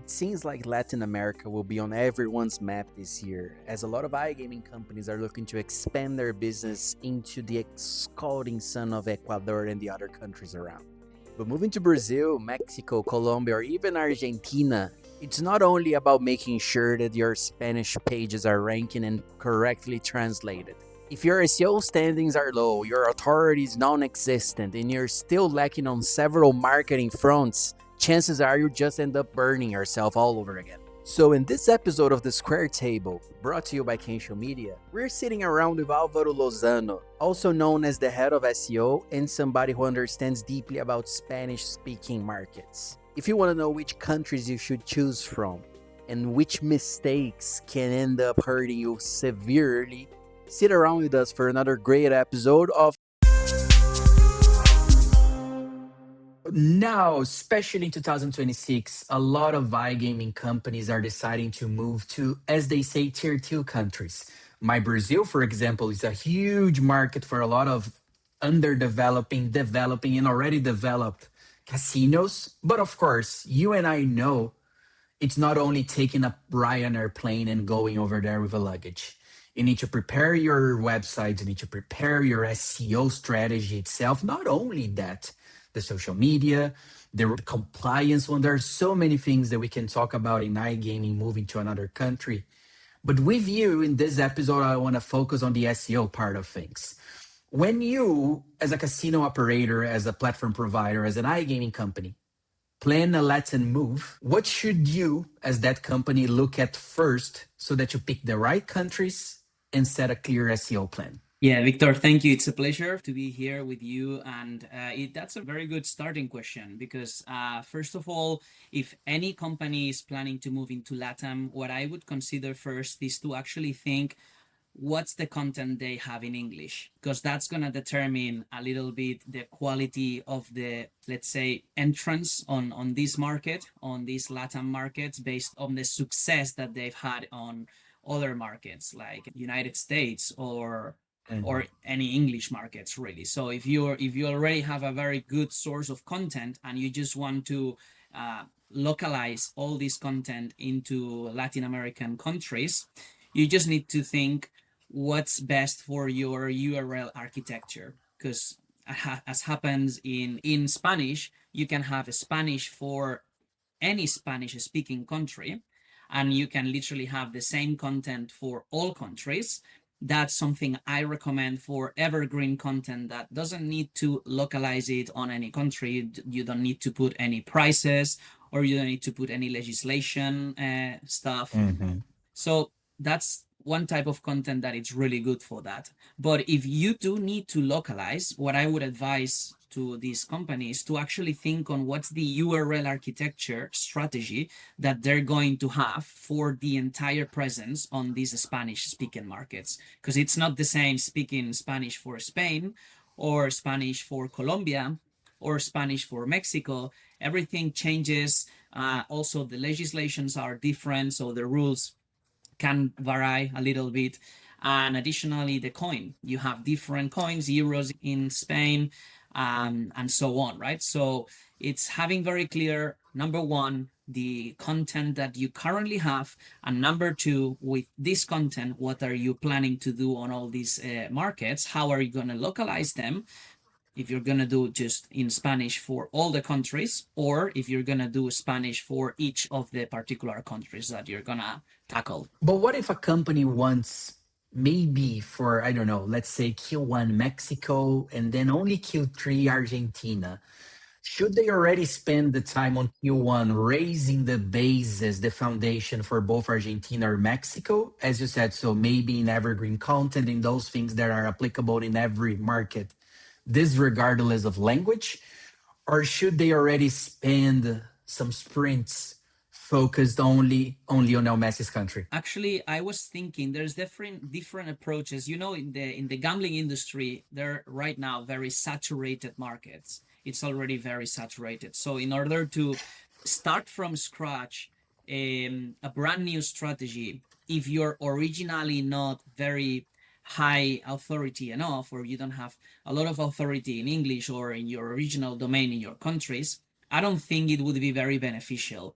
It seems like Latin America will be on everyone's map this year, as a lot of iGaming companies are looking to expand their business into the scalding sun of Ecuador and the other countries around. But moving to Brazil, Mexico, Colombia, or even Argentina, it's not only about making sure that your Spanish pages are ranking and correctly translated. If your SEO standings are low, your authority is non-existent, and you're still lacking on several marketing fronts, chances are you just end up burning yourself all over again. So in this episode of The Square Table, brought to you by Kensho Media, we're sitting around with Alvaro Lozano, also known as the head of SEO and somebody who understands deeply about Spanish-speaking markets. If you want to know which countries you should choose from and which mistakes can end up hurting you severely, sit around with us for another great episode of Now, especially in 2026, a lot of iGaming companies are deciding to move to, as they say, tier 2 countries. My Brazil, for example, is a huge market for a lot of underdeveloping, developing, and already developed casinos. But of course, you and I know it's not only taking a Ryanair plane and going over there with a luggage. You need to prepare your website, you need to prepare your SEO strategy itself. Not only that, the social media, the compliance one. There are so many things that we can talk about in iGaming moving to another country. But with you in this episode, I want to focus on the SEO part of things. When you, as a casino operator, as a platform provider, as an iGaming company, plan a Latin move, what should you, as that company, look at first so that you pick the right countries and set a clear SEO plan? Yeah, Victor, thank you. It's a pleasure to be here with you. And that's a very good starting question because, first of all, if any company is planning to move into LATAM, what I would consider first is to actually think what's the content they have in English, because that's going to determine a little bit the quality of the, let's say, entrance on this market, on these LATAM markets, based on the success that they've had on other markets like United States or any English markets, really. So if you already have a very good source of content and you just want to localize all this content into Latin American countries, you just need to think what's best for your URL architecture, because as happens in Spanish, you can have a Spanish for any Spanish speaking country, and you can literally have the same content for all countries. That's something I recommend for evergreen content that doesn't need to localize it on any country. You don't need to put any prices, or you don't need to put any legislation stuff. So that's one type of content that it's really good for that. But if you do need to localize, what I would advise to these companies to actually think on what's the URL architecture strategy that they're going to have for the entire presence on these Spanish speaking markets, because it's not the same speaking Spanish for Spain or Spanish for Colombia or Spanish for Mexico. Everything changes. Also, the legislations are different, so the rules can vary a little bit. And additionally, the coin, you have different coins, euros in Spain, and so on, right? So it's having very clear, number one, the content that you currently have, and number two, with this content, what are you planning to do on all these markets? How are you going to localize them? If you're going to do just in Spanish for all the countries, or if you're going to do Spanish for each of the particular countries that you're going to tackle. But what if a company wants maybe for, I don't know, let's say Q1 Mexico and then only Q3 Argentina? Should they already spend the time on Q1 raising the basis, the foundation for both Argentina or Mexico? As you said, so maybe in evergreen content, in those things that are applicable in every market, this regardless of language? Or should they already spend some sprints focused only on Lionel Messi's country? Actually, I was thinking there's different approaches. In the gambling industry, they're right now very saturated markets. It's already very saturated. So in order to start from scratch a brand new strategy, if you're originally not very high authority enough, or you don't have a lot of authority in English or in your original domain in your countries, I don't think it would be very beneficial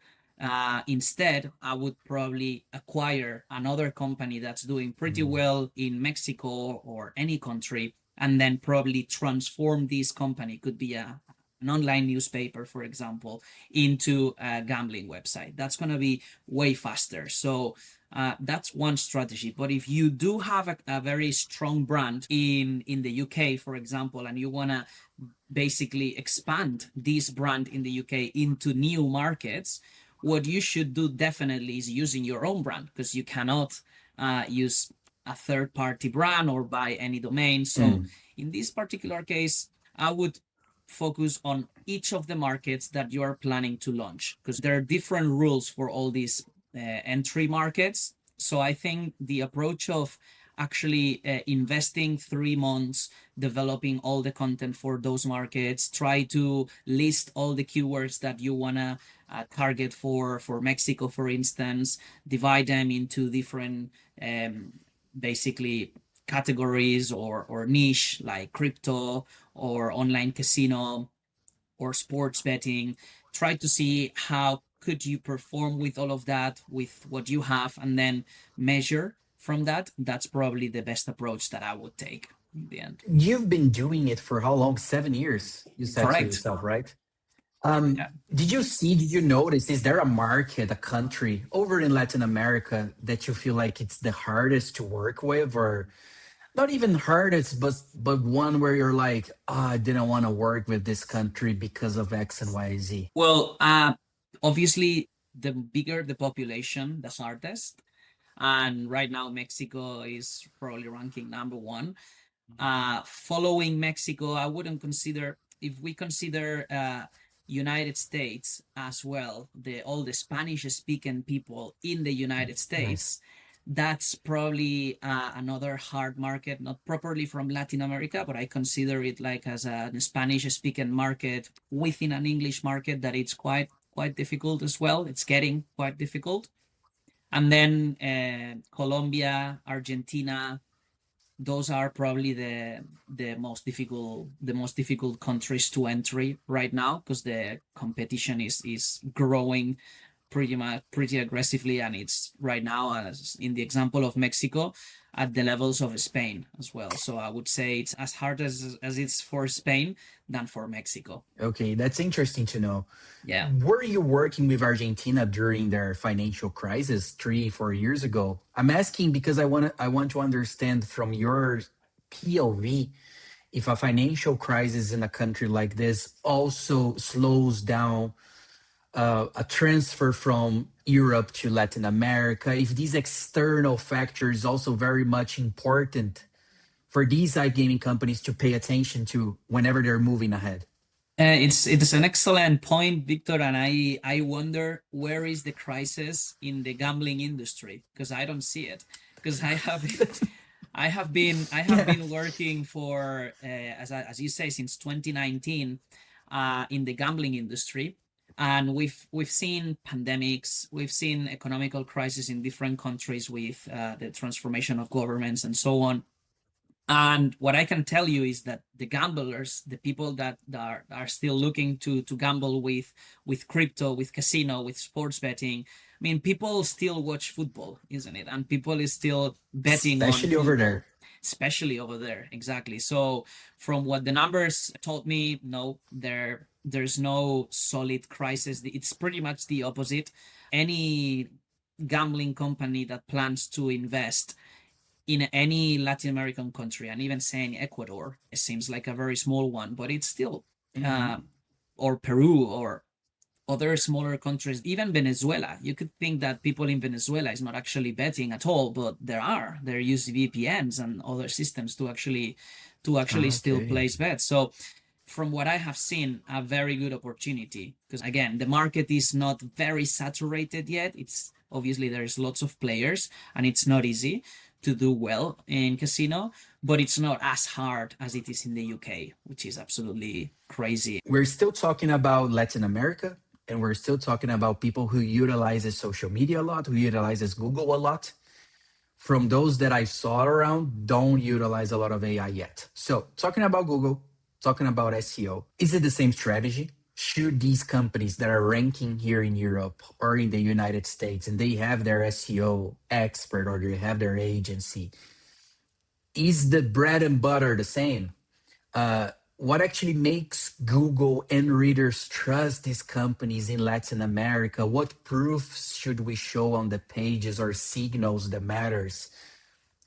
Instead, I would probably acquire another company that's doing pretty well in Mexico or any country, and then probably transform this company, could be an online newspaper, for example, into a gambling website. That's going to be way faster. So that's one strategy. But if you do have a very strong brand in the UK, for example, and you want to basically expand this brand in the UK into new markets, what you should do definitely is using your own brand, because you cannot use a third party brand or buy any domain. So in this particular case, I would focus on each of the markets that you are planning to launch, because there are different rules for all these entry markets. So I think the approach of actually investing 3 months developing all the content for those markets, try to list all the keywords that you want to target for Mexico, for instance, divide them into different basically categories or niche, like crypto or online casino or sports betting. Try to see how could you perform with all of that, with what you have, and then measure from that. That's probably the best approach that I would take in the end. You've been doing it for how long? 7 years, you said to Correct. yourself, right? Yeah. Did you notice, is there a market, a country over in Latin America that you feel like it's the hardest to work with, or not even hardest, but one where you're like, I didn't want to work with this country because of X and Y, Z? Well, obviously, the bigger the population, the hardest. And right now, Mexico is probably ranking number one. Following Mexico, I wouldn't consider, if we consider United States as well, all the Spanish speaking people in the United Nice. States, that's probably another hard market, not properly from Latin America, but I consider it like as a Spanish speaking market within an English market, that it's quite difficult as well. It's getting quite difficult. And then Colombia, Argentina, those are probably the most difficult countries to entry right now, because the competition is growing pretty aggressively, and it's right now, as in the example of Mexico, at the levels of Spain as well. So I would say it's as hard as it's for Spain than for Mexico. Okay, that's interesting to know. Yeah. Were you working with Argentina during their financial crisis 3, 4 years ago? I'm asking because I want to understand from your POV if a financial crisis in a country like this also slows down a transfer from Europe to Latin America, if these external factors also very much important for these iGaming companies to pay attention to whenever they're moving ahead. It's an excellent point, Victor, and I wonder where is the crisis in the gambling industry, because I don't see it, because I have been working for as you say, since 2019 in the gambling industry, and we've seen pandemics, we've seen economical crisis in different countries with the transformation of governments and so on. And what I can tell you is that the gamblers, the people that are still looking to gamble with crypto, with casino, with sports betting, I mean, people still watch football, isn't it? And people is still betting on Especially over football, there. especially over there. Exactly. So from what the numbers told me, no, there's no solid crisis. It's pretty much the opposite. Any gambling company that plans to invest in any Latin American country, and even saying Ecuador, it seems like a very small one, but it's still, uh, or Peru or other smaller countries, even Venezuela. You could think that people in Venezuela is not actually betting at all, but they're using VPNs and other systems to actually still Okay. place bets. So from what I have seen, a very good opportunity, because again, the market is not very saturated yet. It's obviously there's lots of players, and it's not easy to do well in casino, but it's not as hard as it is in the UK, which is absolutely crazy. We're still talking about Latin America, and we're still talking about people who utilizes social media a lot, who utilizes Google a lot. From those that I saw around, don't utilize a lot of AI yet. So talking about Google, talking about SEO, is it the same strategy? should these companies that are ranking here in Europe or in the United States and they have their SEO expert or they have their agency, is the bread and butter the same? What actually makes Google and readers trust these companies in Latin America? What proofs should we show on the pages or signals that matters?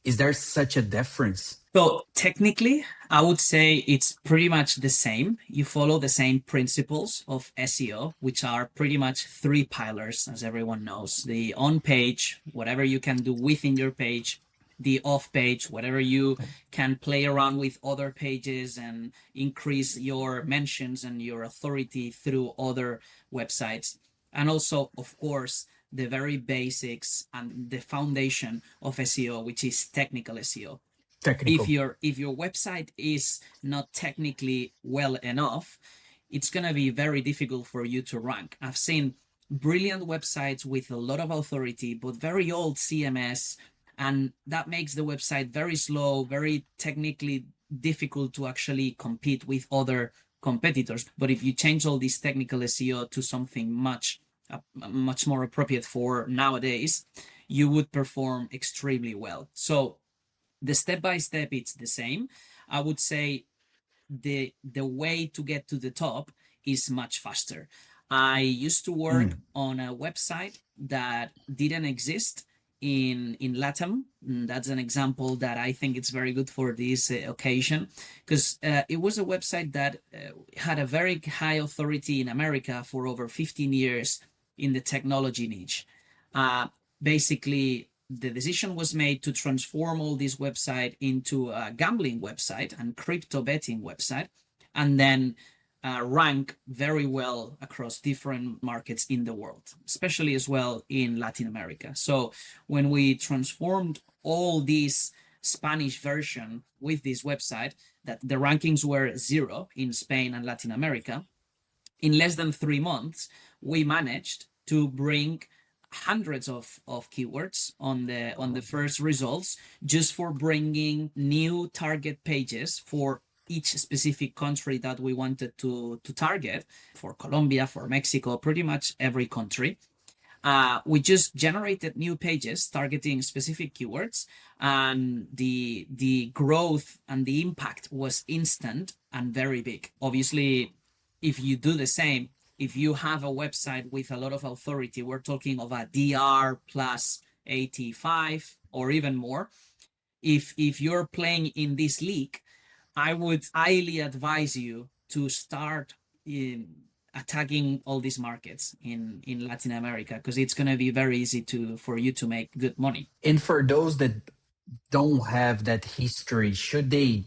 Is there such a difference? So technically, I would say it's pretty much the same. You follow the same principles of SEO, which are pretty much three pillars, as everyone knows. The on page, whatever you can do within your page, the off page, whatever you can play around with other pages and increase your mentions and your authority through other websites. And also, of course, the very basics and the foundation of SEO, which is technical SEO. Technical. If your website is not technically well enough, it's going to be very difficult for you to rank. I've seen brilliant websites with a lot of authority, but very old CMS, and that makes the website very slow, very technically difficult to actually compete with other competitors. But if you change all this technical SEO to something much more appropriate for nowadays, you would perform extremely well. So the step by step, it's the same. I would say the way to get to the top is much faster. I used to work on a website that didn't exist in LATAM. That's an example that I think it's very good for this occasion, because it was a website that had a very high authority in America for over 15 years in the technology niche. Basically, the decision was made to transform all this website into a gambling website and crypto betting website, and then rank very well across different markets in the world, especially as well in Latin America. So when we transformed all this Spanish version with this website, that the rankings were 0 in Spain and Latin America, in less than 3 months, we managed to bring hundreds of keywords on the first results, just for bringing new target pages for each specific country that we wanted to target, for Colombia, for Mexico, pretty much every country. We just generated new pages targeting specific keywords, and the growth and the impact was instant and very big. Obviously, if you do the same, if you have a website with a lot of authority, we're talking of a DR plus 85 or even more. If you're playing in this league, I would highly advise you to start attacking all these markets in Latin America, because it's going to be very easy for you to make good money. And for those that don't have that history, should they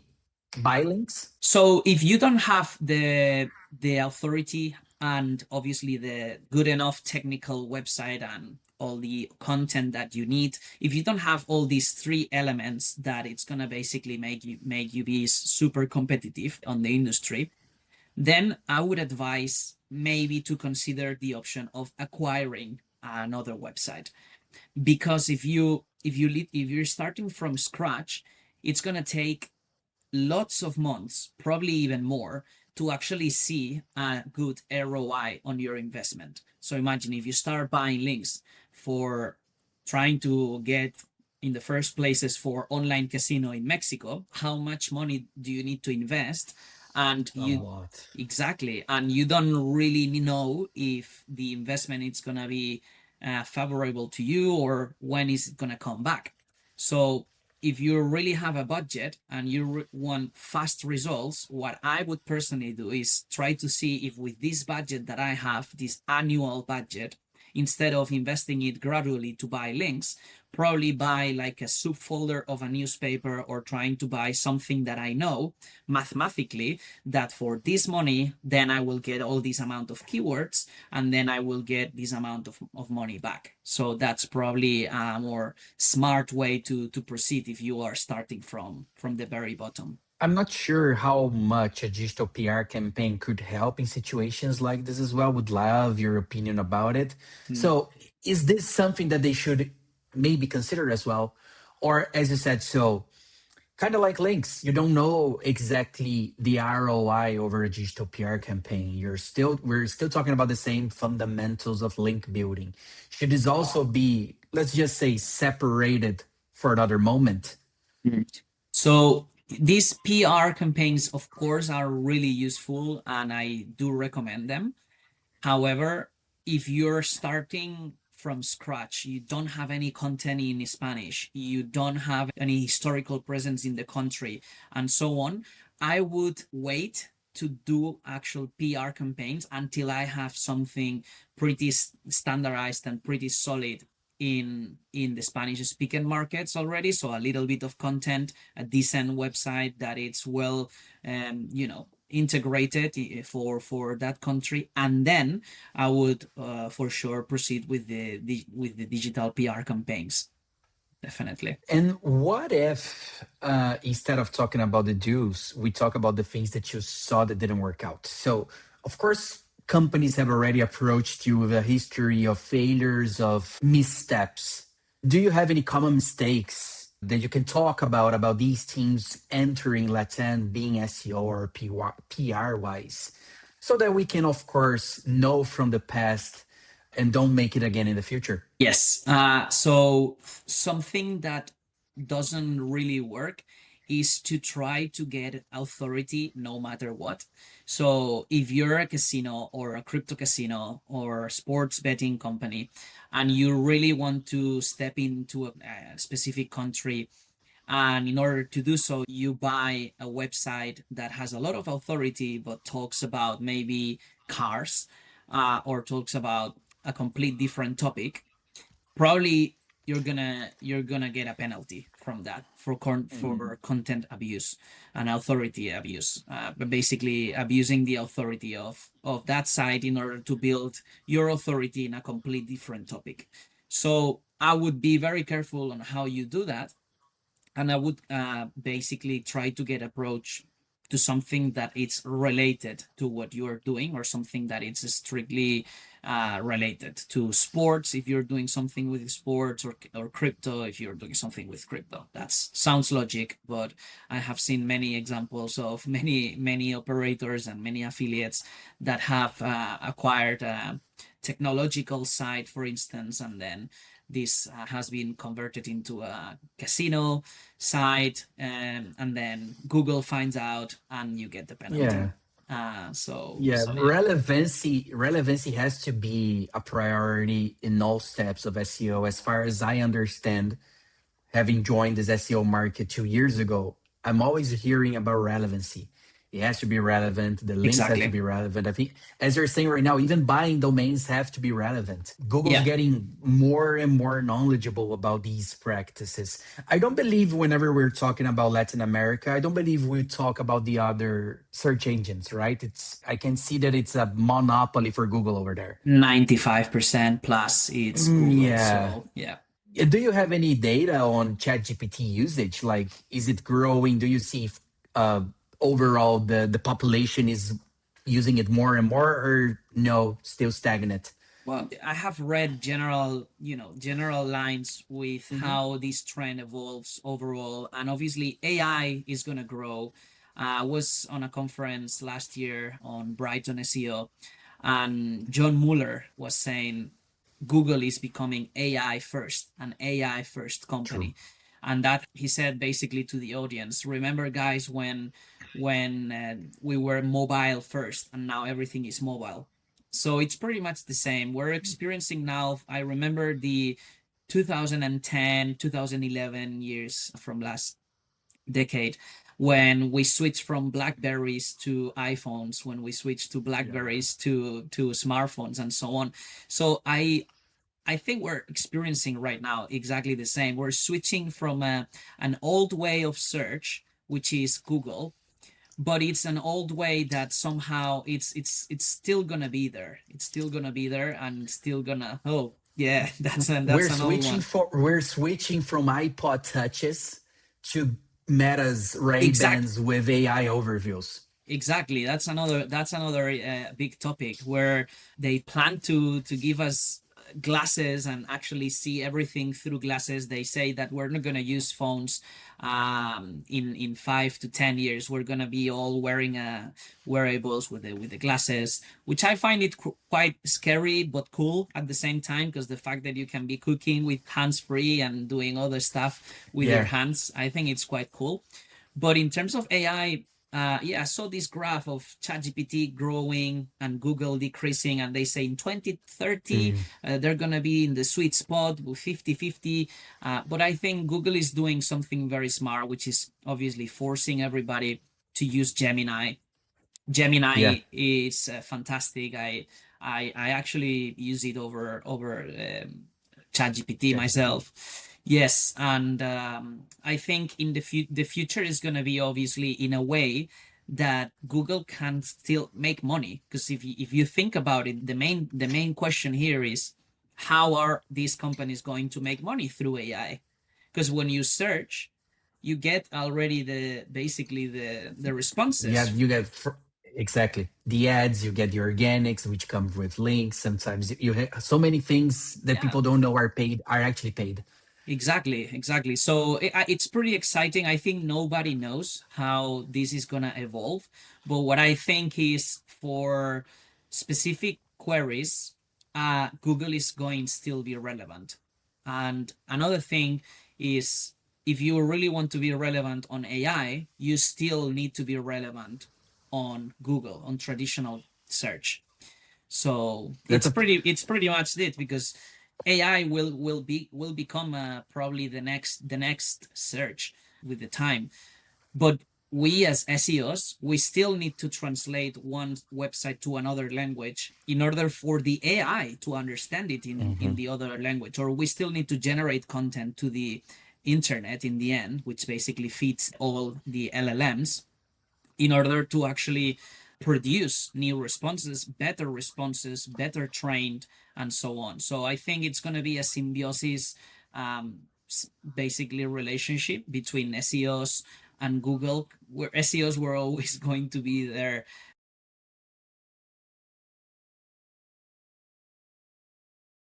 buy links? So if you don't have the authority and obviously the good enough technical website and all the content that you need, if you don't have all these 3 elements that it's going to basically make you be super competitive on the industry, then I would advise maybe to consider the option of acquiring another website. Because if you're starting from scratch, it's going to take lots of months, probably even more, to actually see a good ROI on your investment. So imagine if you start buying links for trying to get in the first places for online casino in Mexico, how much money do you need to invest? And a lot. Exactly, and you don't really know if the investment is going to be favorable to you or when is it going to come back. So if you really have a budget and you want fast results, what I would personally do is try to see if with this budget that I have, this annual budget, instead of investing it gradually to buy links, probably buy like a subfolder of a newspaper, or trying to buy something that I know mathematically that for this money, then I will get all this amount of keywords, and then I will get this amount of money back. So that's probably a more smart way to proceed if you are starting from the very bottom. I'm not sure how much a digital PR campaign could help in situations like this as well. Would love your opinion about it. So, is this something that they should maybe consider as well? Or, as you said, so Kind of like links. You don't know exactly the ROI over a digital PR campaign. We're still talking about the same fundamentals of link building. Should this also be, let's just say, separated for another moment? Mm. So these PR campaigns, of course, are really useful and I do recommend them. However, if you're starting from scratch, you don't have any content in Spanish, you don't have any historical presence in the country, and so on, I would wait to do actual PR campaigns until I have something pretty standardized and pretty solid in the Spanish speaking markets already. So a little bit of content, a decent website that it's well, integrated for that country, and then I would for sure proceed with the digital PR campaigns. Definitely. And what if instead of talking about the do's, we talk about the things that you saw that didn't work out? So, of course, companies have already approached you with a history of failures, of missteps. Do you have any common mistakes that you can talk about these teams entering Latin, being SEO or PR wise, so that we can, of course, know from the past and don't make it again in the future? Yes. So something that doesn't really work is to try to get authority no matter what. So if you're a casino or a crypto casino or a sports betting company and you really want to step into a specific country, and in order to do so, you buy a website that has a lot of authority but talks about maybe cars, or talks about a complete different topic, probably you're gonna get a penalty from that for content abuse and authority abuse, but basically abusing the authority of that site in order to build your authority in a complete different topic. So I would be very careful on how you do that, and I would basically try to get approach to something that it's related to what you are doing, or something that it's strictly related to sports if you're doing something with sports, or crypto if you're doing something with crypto. That sounds logic, but I have seen many examples of many operators and many affiliates that have acquired a technological site, for instance, and then this has been converted into a casino site, and then Google finds out and you get the penalty. Yeah. So Yeah, relevancy has to be a priority in all steps of SEO. As far as I understand, having joined this SEO market 2 years ago, I'm always hearing about relevancy. It has to be relevant. The links have to exactly. be relevant. I think, as you're saying right now, even buying domains have to be relevant. Google's Yeah. getting more and more knowledgeable about these practices. I don't believe whenever we're talking about Latin America, I don't believe we talk about the other search engines, right? I can see that it's a monopoly for Google over there. 95% plus it's Google. Yeah. So yeah. Do you have any data on ChatGPT usage? Like, is it growing? Do you see if, overall the population is using it more and more, or no, still stagnant? Well, I have read general lines with Hmm. how this trend evolves overall, and obviously AI is going to grow. I was on a conference last year on Brighton SEO, and John Mueller was saying Google is becoming AI first, an AI first True. company. And that he said basically to the audience, remember guys, when we were mobile first and now everything is mobile. So it's pretty much the same. We're experiencing now, I remember the 2010, 2011 years from last decade, when we switched from Blackberries to iPhones, when we switched to Yeah. Blackberries to smartphones and so on. So I think we're experiencing right now exactly the same. We're switching from an old way of search, which is Google, but it's an old way that somehow it's still gonna be there. It's still gonna be there, and still gonna. Oh yeah, that's an old one. We're switching from iPod touches to Meta's Ray Exact. Bans with AI overviews. Exactly. That's another big topic where they plan to give us glasses and actually see everything through glasses. They say that we're not going to use phones in 5 to 10 years. We're going to be all wearing wearables with the glasses, which I find it quite scary but cool at the same time, because the fact that you can be cooking with hands free and doing other stuff with your Yeah. hands, I think it's quite cool. But in terms of AI, yeah, I saw this graph of ChatGPT growing and Google decreasing, and they say in 2030 Mm. they're going to be in the sweet spot with 50-50. But I think Google is doing something very smart, which is obviously forcing everybody to use Gemini. Yeah. Gemini is fantastic. I actually use it over ChatGPT ChatGPT. myself. Yes, and I think in the future is going to be obviously in a way that Google can still make money, because if you think about it, the main question here is how are these companies going to make money through AI? Because when you search, you get already the basically the Yeah, responses. you get exactly the ads, you get the organics, which come with links. Sometimes you have so many things that Yeah, people don't know are paid, are actually paid. exactly. So it's pretty exciting. I think nobody knows how this is gonna evolve, but what I think is for specific queries, Google is going to still be relevant. And another thing is, if you really want to be relevant on AI, you still need to be relevant on Google, on traditional search. So That's a it's pretty much it, because AI will become probably the next search with the time. But we as SEOs, we still need to translate one website to another language in order for the AI to understand it in Mhm. the other language, or we still need to generate content to the internet in the end, which basically feeds all the LLMs in order to actually produce new responses, better trained, and so on. So I think it's going to be a symbiosis, um, basically relationship between SEOs and Google, where SEOs were always going to be there